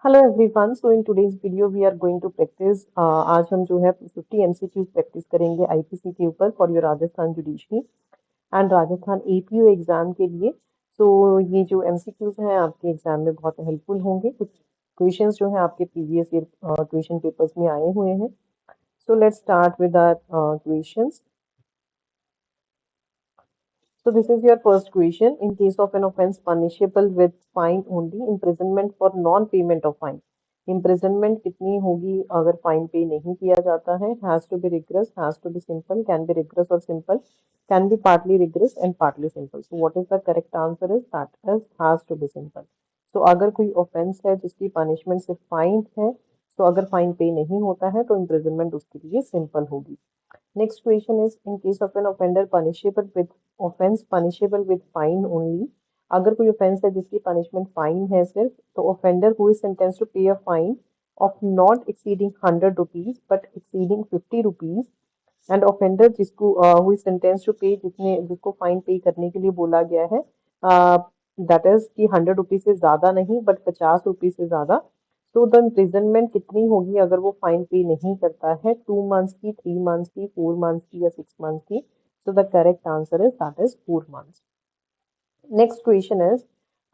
Hello everyone. So in today's video we are going to practise. आज हम जो है 50 एमसीक्यूज प्रैक्टिस करेंगे आईपीसी के ऊपर for your Rajasthan judiciary and Rajasthan APO exam के लिए। सो ये जो एमसीक्यूज हैं आपके एग्जाम में बहुत हेल्पफुल होंगे। कुछ क्वेश्चंस जो हैं आपके प्रीवियस ईयर क्वेश्चन पेपर्स में आए हुए हैं। So let's start with our questions. So this is your first question. In case of an offence punishable with fine only, imprisonment for non-payment of fine. Imprisonment कितनी होगी अगर fine पे नहीं किया जाता है? Has to be rigorous, has to be simple, can be rigorous or simple, can be partly rigorous and partly simple. So what is the correct answer is that is has to be simple. So अगर कोई offence है जिसकी punishment सिर्फ fine है, तो अगर fine पे नहीं होता है तो imprisonment उसके लिए simple होगी। Next question is in case of an offender punishable with fine only. अगर कोई offense है जिसकी punishment fine है सिर्फ, तो offender who is sentenced to pay a fine of not exceeding 100 rupees but exceeding 50 rupees and offender जिसको who is sentenced to pay जिसको fine pay करने के लिए बोला गया है, that is कि 100 रुपीज से ज्यादा नहीं बट 50 रुपीज से ज्यादा। तो द इम्प्रिजनमेंट कितनी होगी अगर वो फाइन पे नहीं करता है? 2 मंथ्स की, 3 मंथ्स की, 4 मंथ्स की या 6 मंथ्स की? So the correct answer is that is 4 months. Next question is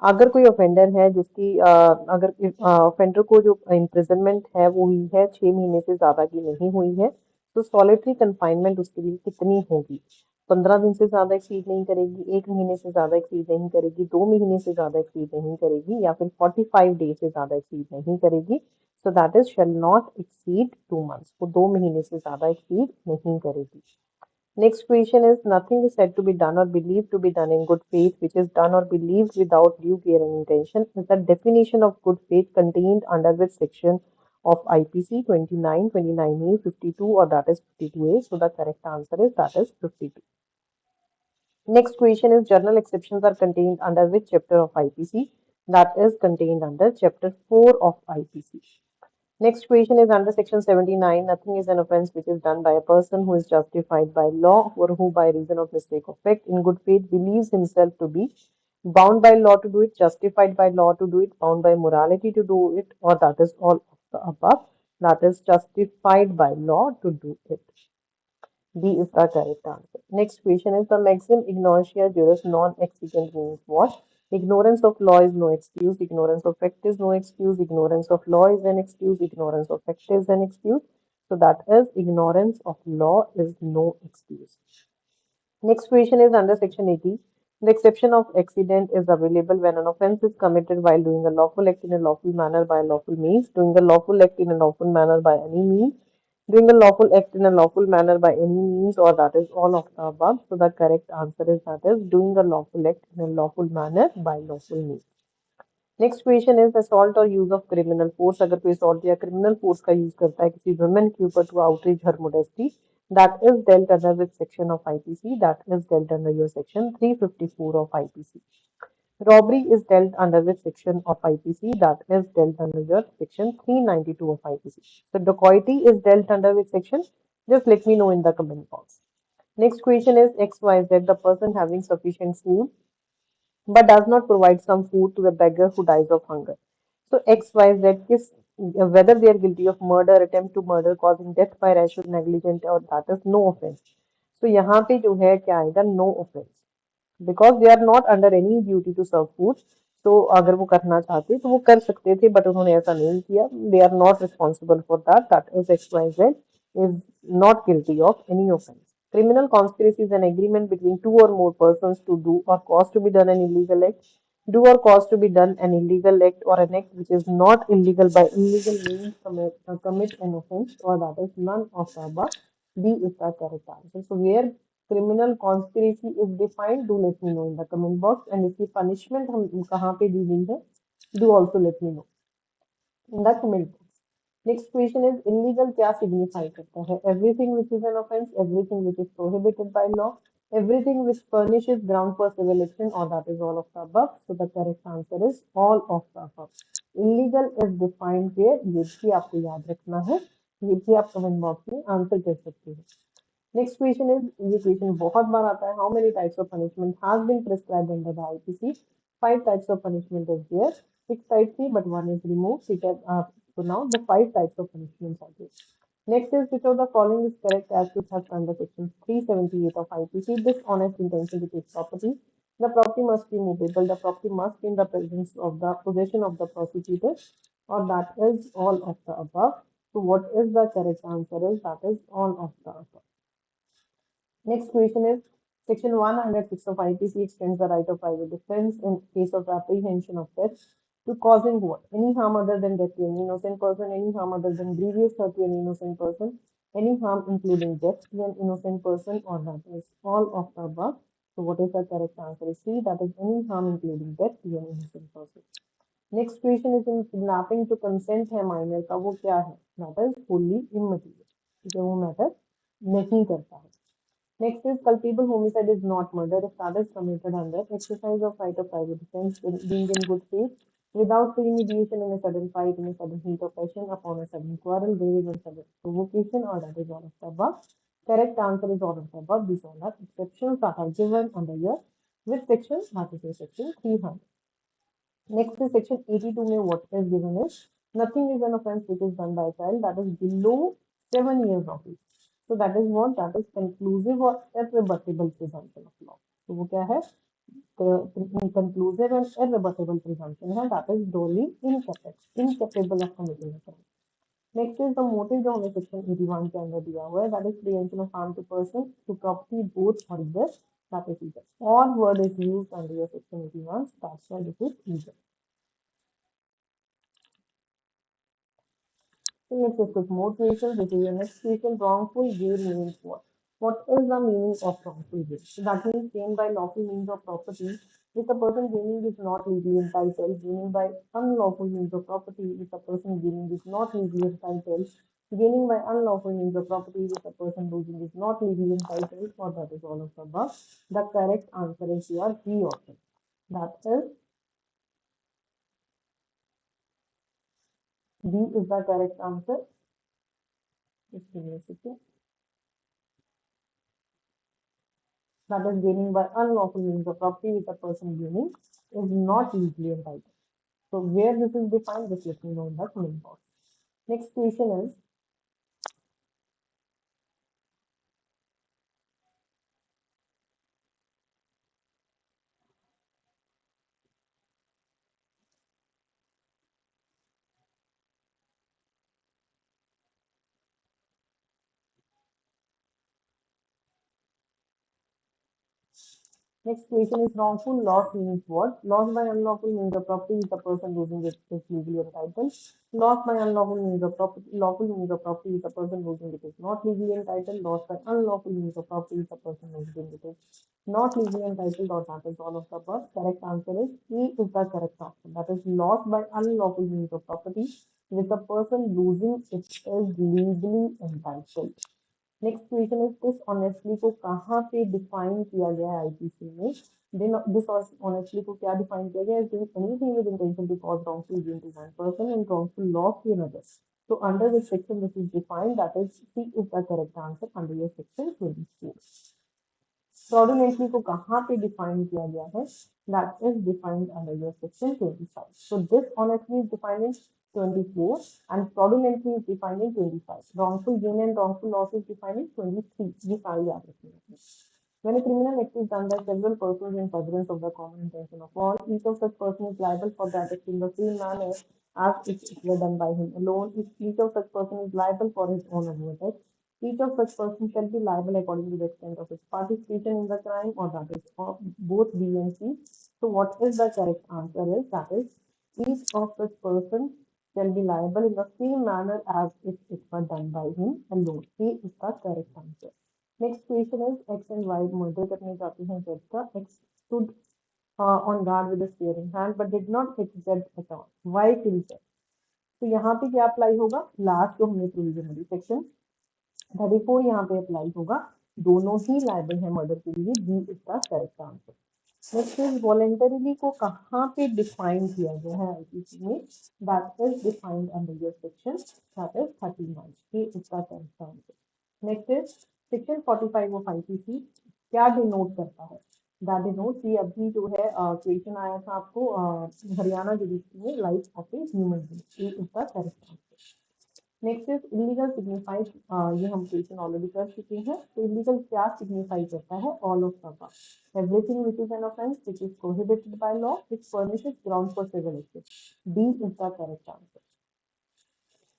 अगर कोई ऑफेंडर है जिसकी अगर ऑफेंडर को जो इम्प्रिजनमेंट है वो हुई है 6 महीने से ज्यादा की नहीं हुई है, तो सॉलिटरी कन्फाइनमेंट उसके लिए कितनी होगी? 15 दिन से ज्यादा एक्सीड नहीं करेगी, 1 महीने से ज्यादा एक्सीड नहीं करेगी, 2 महीने से ज्यादा एक्सीड नहीं करेगी या फिर 45 डेज से ज्यादा एक्सीड नहीं करेगी? So that is shall not exceed 2 months. वो 2 महीने से ज्यादा एक्सीड नहीं करेगी। Next question is nothing is said to be done or believed to be done in good faith which is done or believed without due care and intention is the definition of good faith contained under which section of IPC 29, 29A, 52 or that is 52A. So the correct answer is that is 52. Next question is journal exceptions are contained under which chapter of IPC? That is contained under chapter 4 of IPC. Next question is under section 79. Nothing is an offence which is done by a person who is justified by law or who by reason of mistake of fact in good faith believes himself to be bound by law to do it, justified by law to do it, bound by morality to do it, or that is all of the above. That is justified by law to do it. B is the correct answer. Next question is the maxim ignorantia juris non exigent means what? Ignorance of law is no excuse. Ignorance of fact is no excuse. Ignorance of law is an excuse. Ignorance of fact is an excuse. So that is ignorance of law is no excuse. Next question is under section 80. The exception of accident is available when an offence is committed while doing a lawful act in a lawful manner by a lawful means, doing a lawful act in a lawful manner by any means, doing a lawful act in a lawful manner by any means, or that is all of the above. So the correct answer is that is doing a lawful act in a lawful manner by lawful means. Next question is assault और use of criminal force. अगर कोई assault या criminal force का use करता है किसी women के ऊपर to outreach her modesty, that is dealt under which section of IPC? That is dealt under your section 354 of IPC. Robbery is dealt under which section of IPC? That is dealt under your section 392 of IPC. So dacoity is dealt under which section? Just let me know in the comment box. Next question is XYZ, the person having sufficient food but does not provide some food to the beggar who dies of hunger. So XYZ is whether they are guilty of murder, attempt to murder, causing death by rash or negligent, or that is no offense. So यहाँ पे जो है क्या आएगा? No offense. Because they are not under any duty to serve food. तो अगर वो करना चाहते तो वो कर सकते थे बट उन्होंने ऐसा नहीं किया। They are not responsible for that. That is XYZ is not guilty of any offence. Criminal conspiracy is an agreement between two or more persons to do or cause to be done an illegal act. Do or cause to be done an illegal act or an act which is not illegal by illegal means commit an offense, or that is none of the above. B is the correct answer. So where criminal conspiracy is defined, do let me know in the comment box, and इसकी punishment हम कहाँ पे दी गई है, do also let me know in the comment box. Next question is illegal क्या signify करता है? Everything which is an offense, everything which is prohibited by law, everything which furnishes ground for civil action, or that is all of the above. So the correct answer is all of the above. Illegal is defined here, ये भी आपको याद रखना है, ये भी आप comment box में आंसर कर सकते हैं। नेक्स्ट क्वेश्चन इज, ये क्वेश्चन बहुत बार आता है, how many types of punishment has been prescribed under the IPC? 5 types of punishment is there. 6 types थी, but one is removed. So now the 5 types of punishments are there. Next is which of the following is correct as it has under section 378 of IPC. Dishonest intention to take property. The property must be movable. The property must be in the presence of the possession of the prosecutor, or that is all of the above. So what is the correct answer is that is all of the above. Next question is Section 106 of IPC extends the right of private defense in case of apprehension of death to causing what? Any harm other than death to an innocent person, any harm other than grievous hurt to an innocent person, any harm including death to an innocent person, or that is all of the above. So what is the correct answer? Is C, that is any harm including death to an innocent person. Next question is in kidnapping to consent है minor का, वो क्या है? Matter fully immaterial, ठीक है, वो matter नहीं करता है. Next is culpable homicide is not murder if that is committed under exercise of right of private defense being in good faith without premeditation in a sudden fight, in a sudden heat of passion, upon a sudden quarrel, waving on sudden provocation, or that is all of the above. Correct answer is all of the above. These all are exceptions that are given under here with section, that is a section 300. Next is section 82 में what is given is nothing is an offense which is done by a child that is below 7 years of age. So that is what? That is conclusive or irrebuttable presumption of law. तो वो क्या है? Conclusive and irrebuttable presumption है, that is duly incapable of committing a crime. Next is the motive जो हमें section 81 के अंदर दिया हुआ है, that is prevention of harm to person, to property, both or either, that is either. Or word is used under your section 81, that's why this is either. So let's discuss more questions. This is your next question. Wrongful gain means what? What is the meaning of wrongful gain? So that means gain by lawful means of property which a person gaining is not legally entitled. Gaining by unlawful means of property which a person gaining is not legally entitled. Gaining by unlawful means of property which a person losing is not legally entitled, or that is all of the above. The correct answer is your B option. That is B is the correct answer. Just give me a second. That is gaining by unlawful means of property which a person gaining is not legally entitled. So where this is defined, just let me know in the comment box. Next question is Next question is wrongful loss means what? Loss by unlawful means of property is the person losing it is legally entitled. Loss by unlawful means of property, lawful means of property is the person losing it is not legally entitled. Loss by unlawful means of property is the person losing it is not legally entitled, or that is all of the above. Correct answer is E is the correct answer. That is loss by unlawful means of property with the person losing it is legally entitled. Next question is dishonestly को कहाँ पे define किया गया है IPC में? Dishonestly को क्या define किया गया है? Doing anything with intention to cause wrongful gain to one person and wrongful loss to another. So under this section this is defined, that is C is the correct answer under your section 24. Fraudulently को कहाँ पे define किया गया है? That is defined under your section 25. So dishonestly is defined in 24 and fraudulently is defined in 25. Wrongful gain and wrongful loss is defined in 23. ये सारे याद रखिए. When a criminal act is done by several persons in furtherance of the common intention of all, each of such persons is liable for that act in the same manner as if it were done by him alone. If each of such persons is liable for his own advantage, each of such persons shall be liable according to the extent of his participation in the crime, or that is of both B and C. So what is the correct answer is that is each of such persons shall be liable in the same manner as if it were done by him alone. A is the correct answer. Next question is X and Y murder करने जाते हैं जज का. X stood on guard with a spear in hand but did not hit judge at all. Why killed judge? तो यहाँ पे क्या apply होगा? लास्ट जो हमने प्रोविजनली सेक्शन 34 यहाँ पे अप्लाई होगा. दोनों ही लायबल है मर्डर के लिए. B is the correct answer. Next is voluntarily को कहाँ पे डिफाइन किया गया है आईपीसी में? That is defined under your section, that is 39. A is the correct answer. Next is section 45 of IPC क्या डिनोट करता है? दैट डिनोट्स, ये अभी जो है क्वेश्चन आया था आपको हरियाणा जुडिशरी में life of a human being, ये इसका correct answer. Next is illegal signifies, ये हम क्वेश्चन ऑलरेडी कर चुके हैं। तो इलीगल क्या सिग्निफाई करता है? All of the above, everything which is an offence which is prohibited by law which furnishes ground for civil action, D is the correct answer.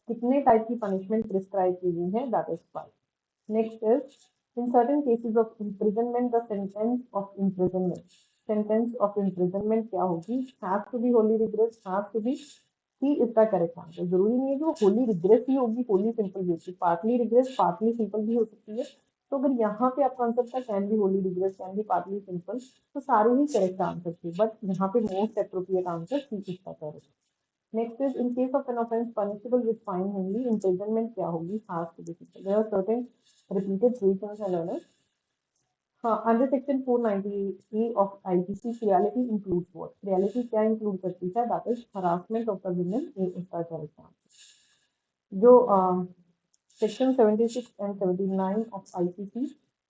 कितने टाइप की पनिशमेंट प्रिस्क्राइब की गई है? That is 5। Next is in certain cases of imprisonment the sentence of imprisonment क्या होगी? has to be wholly rigorous, has to be, ही इसका correct answer. जरूरी नहीं है कि वो होली रिग्रेस ही होगी, होली सिंपल भी होगी, पार्टली रिग्रेस पार्टली सिंपल भी हो सकती है। तो अगर यहाँ पे आपका आंसर था can be wholly rigorous can be partly simple, तो सारे ही करेक्ट आंसर थे, बट यहाँ पे मोस्ट एप्रोप्रिएट आंसर सी इसका correct. Next is in case of an offence punishable with fine only, imprisonment क्या होगी? Has to be simple. There are certain repeated questions and learners. हाँ, under section 490 of IPC cruelty includes what? Cruelty क्या include करती है? That is harassment of the women, ये इसका correct answer. जो section 76 and 79 of IPC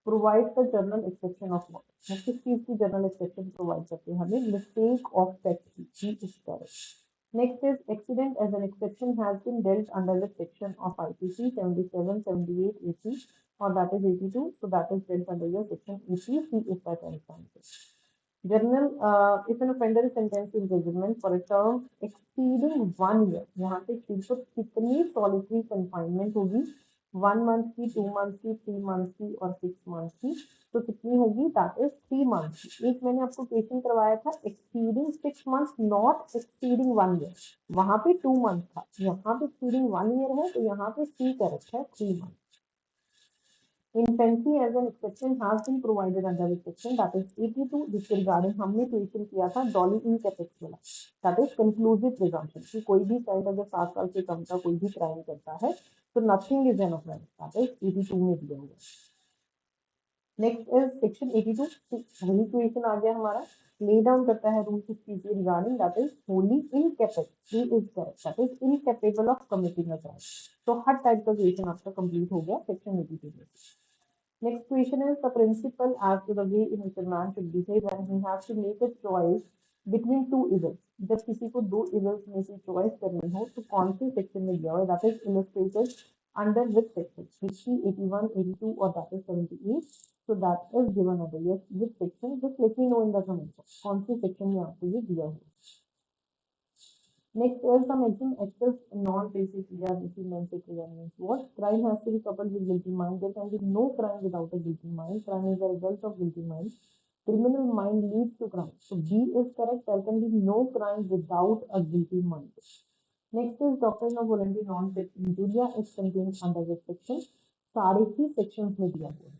provide the general exception of what? किस चीज की जनरल एक्सेप्शन प्रोवाइड करते हैं हमें? मिस्टेक ऑफ फैक्ट की, he is correct. Next is accident as an exception has been dealt under the section of IPC 77, 78, 80, or that is 82. So that is dealt under your section 80. C is that answer. General, if an offender is sentenced to imprisonment for a term exceeding 1 year, यहाँ पे सिर्फ कितनी solitary confinement होगी? 1 month की, 2 months की, 3 months की और 6 months की। तो कितनी होगी? दैट इज 3 months की। एक मैंने आपको क्वेश्चन करवाया था exceeding 6 months, not exceeding 1 year, वहां पे 2 months था, यहाँ पे एक्सीडिंग 1 year है, तो यहाँ पे सी करेक्ट है, 3 months। Infancy as an exception has been provided under this section, that is 82, जिसके रिगार्डिंग हमने क्वेश्चन किया था डॉली इन कैपेक्स वाला, दैट इज कंक्लूसिव प्रिजम्पशन कि कोई भी चाइल्ड अगर 7 साल से कम का कोई भी क्राइम करता है तो nothing is an offence, that is 82 में दिया हुआ। नेक्स्ट इज सेक्शन 82, वही क्वेश्चन आ गया हमारा, ले डाउन करता है रूल किस चीज के regarding? That is Holi incapable, he is correct, that is incapable of committing a crime. तो हर टाइप का क्वेश्चन आपका कंप्लीट हो गया सेक्शन 82 में। Next question is the principle as to the way in which a man should behave when he has to make a choice between two evils. जब किसी को दो evils में से choice करनी हो तो कौन से section में दिया हुआ है? That is illustrated under which section? 80, 81, 82 or that is 78. So that is given under yes which section? Just let me know in the comment box. कौन से section में आपको ये दिया हुआ है? Next is the maximum excess non-basic mental means what? Crime has to be coupled with guilty mind. There can be no crime without a guilty mind. Crime is the result of guilty mind. Criminal mind leads to crime. So B is correct. There can be no crime without a guilty mind. Next is doctrine of voluntary non-fit injuria is contained under this section. सारे ही sections में दिया हुआ है.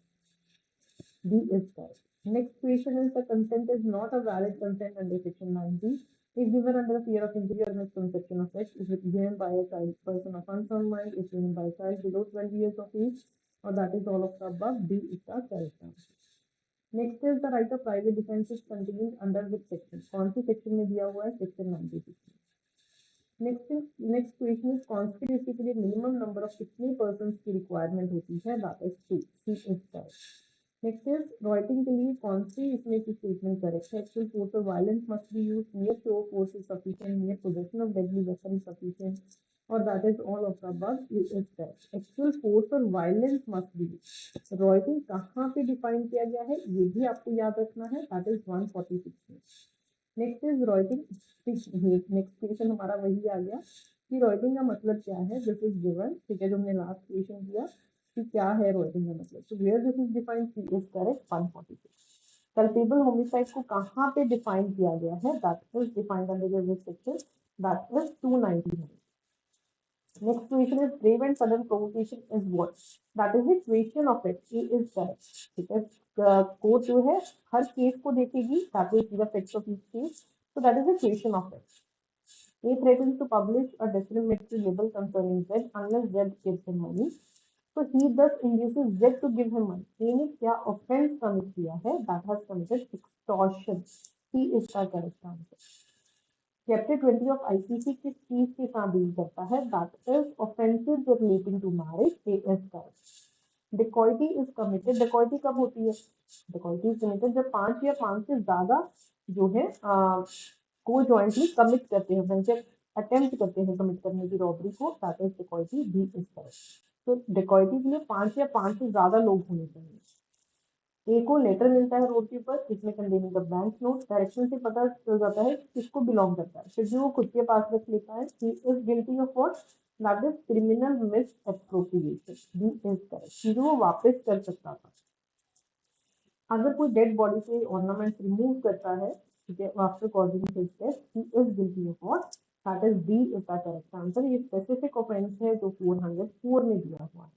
B is correct. Next question is the consent is not a valid consent under section 90. Is given under fear of injury or misconception of sex, is given by a child person of unsound mind, is given by a child below 12 years of age, or that is all of the above. D is the correct answer. Next is the right of private defense is contained under which section? कौन सी section में दिया हुआ है? Section 96. Next question is conspiracy के लिए minimum number of कितने persons की requirement होती है? That is 2. C is correct. Next is writing के लिए कौन सी इसमें की statement correct है? Actual force or violence must be used. Mere show of force is sufficient. Mere possession of deadly weapon is sufficient. Or that is all of the above. It is correct. Actual force or violence must be used. Writing कहाँ पे define किया गया है? ये भी आपको याद रखना है. That is 146 में. Next is rioting. Next question हमारा वही आ गया कि रॉइटिंग का मतलब क्या है? दिस इज गिवन, ठीक है, जो हमने लास्ट क्वेश्चन किया कि क्या है रॉइटिंग का मतलब। तो where this is defined, C is correct, 146। Culpable homicide को कहाँ पे डिफाइन किया गया है? That is defined under this section, that is 299। Next question is brave and sudden provocation is what? That is the equation of it. A is correct. ठीक है, court जो है हर केस को देखेगी, that will be the facts of each case. So that is the equation of it. A threatens to publish a defamatory libel concerning Z unless Z gives him money. So he thus induces Z to give him money. A ने क्या offense commit किया है? That has committed extortion. C is the correct answer. Chapter 20 of IPC किस चीज के साथ deal करता है? That is offences relating to marriage. A is correct. Dacoity is committed, dacoity कब होती है, डिकॉइटी इज कमिटेड जब 5 या 5 से ज्यादा जो है को जॉइंटली कमिट करते हैं, वेंचर अटेम्प्ट करते हैं कमिट करने की रॉबरी को, that is dacoity, B is correct. तो डिकॉइटी के लिए 5 या 5 से ज्यादा लोग होने चाहिए। ए को लेटर मिलता है रोड के ऊपर, इसमें containing the bank note, direction से पता चल जाता है किसको बिलोंग करता है, फिर भी वो खुद के पास रख लेता है, he is guilty of what, that is criminal misappropriation, B is correct, चीजों वो वापस कर सकता था। अगर कोई डेड बॉडी से ऑर्नामेंट रिमूव करता है, ठीक है, after causing his death, he is guilty of what, that is D is the correct answer. ये स्पेसिफिक ऑफेंस है जो 404 में दिया हुआ है।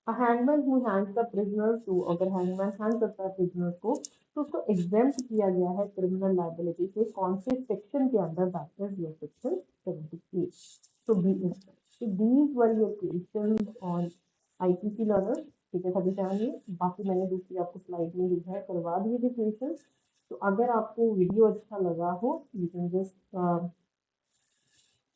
A hangman who hangs the prisoner to, अगर hangman hang करता है prisoner को तो उसको exempt किया गया है criminal liability से, कौन से section के अंदर, that is your section 78, so B is correct. So these were your questions on IPC learner, ठीक है 37 में, बाकी मैंने दूसरी आपको स्लाइड में लिखा है करवा दिए थे क्वेश्चन। तो अगर आपको वीडियो अच्छा लगा हो, you can just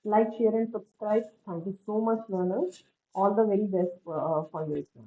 like, share and subscribe. Thank you so much learners, all the very best for your exam.